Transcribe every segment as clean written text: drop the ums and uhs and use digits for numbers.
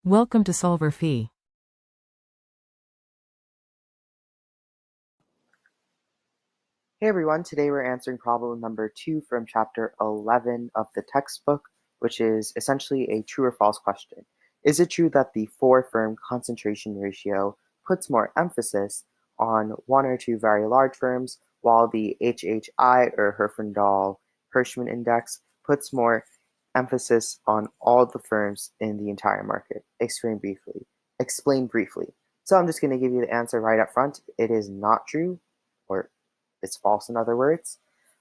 Welcome to solverfy. Hey everyone, today we're answering problem number 2 from chapter 11 of the textbook, which is essentially a true or false question. Is it true that the four-firm concentration ratio puts more emphasis on one or two very large firms, while the HHI or Herfindahl-Hirschman index puts more emphasis on all the firms in the entire market? Explain briefly. So I'm just going to give you the answer right up front. It is not true, or it's false in other words.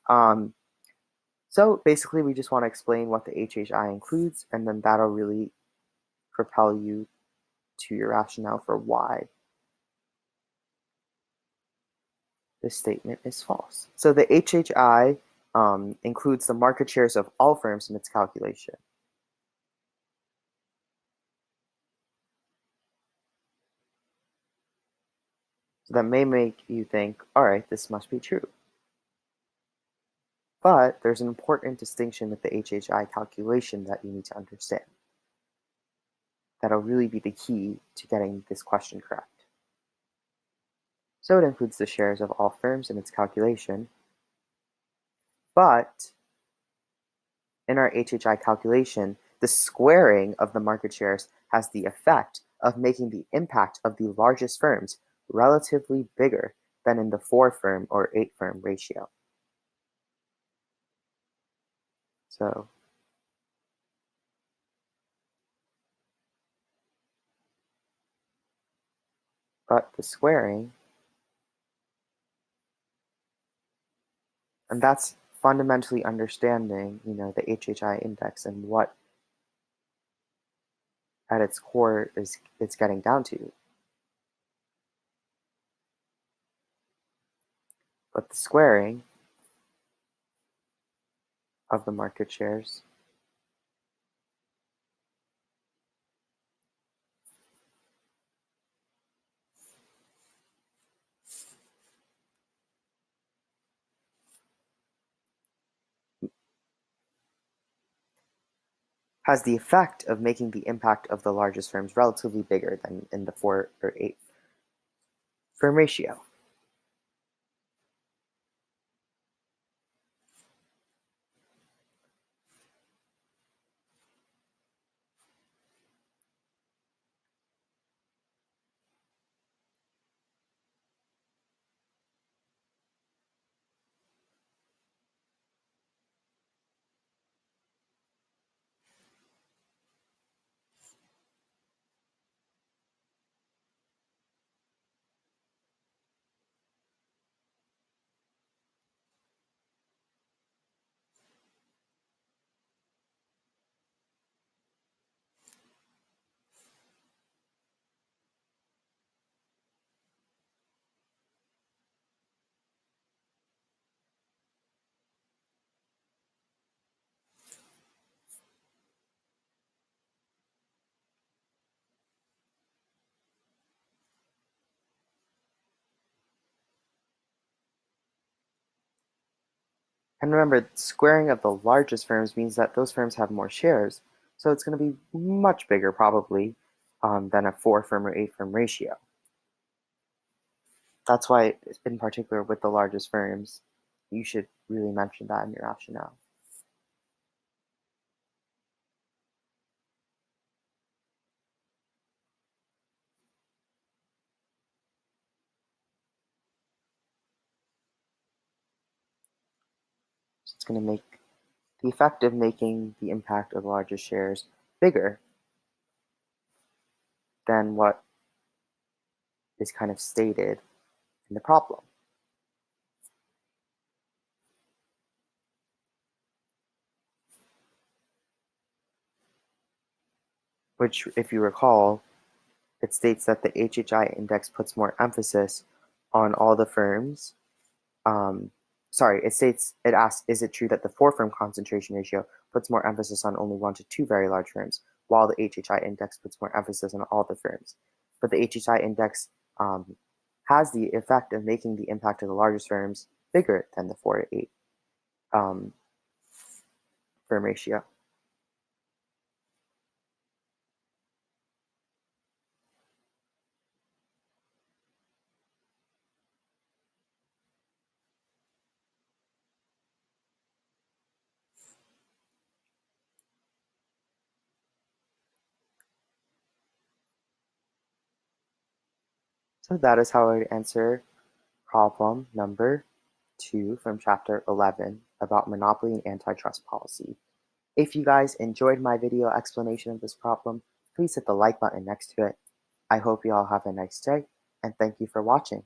So basically, we just want to explain what the HHI includes, and then that'll really propel you to your rationale for why this statement is false. So the HHI includes the market shares of all firms in its calculation. So that may make you think, all right, this must be true. But there's an important distinction with the HHI calculation that you need to understand. That'll really be the key to getting this question correct. So it includes the shares of all firms in its calculation, but in our HHI calculation, the squaring of the market shares has the effect of making the impact of the largest firms relatively bigger than in the 4-firm or 8-firm ratio. So but the squaring, and that's fundamentally understanding, the HHI index and what at its core is it's getting down to. But the squaring of the market shares has the effect of making the impact of the largest firms relatively bigger than in the 4 or 8 firm ratio. And remember, squaring of the largest firms means that those firms have more shares, so it's going to be much bigger probably than a 4-firm or 8-firm ratio. That's why, in particular, with the largest firms, you should really mention that in your rationale. So it's going to make the effect of making the impact of the largest shares bigger than what is kind of stated in the problem. Which, if you recall, it states that the HHI index puts more emphasis on all the firms. It asks, is it true that the 4-firm concentration ratio puts more emphasis on only 1 to 2 very large firms, while the HHI index puts more emphasis on all the firms? But the HHI index has the effect of making the impact of the largest firms bigger than the 4 to 8 firm ratio. So that is how I would answer problem number 2 from chapter 11 about monopoly and antitrust policy. If you guys enjoyed my video explanation of this problem, please hit the like button next to it. I hope you all have a nice day, and thank you for watching.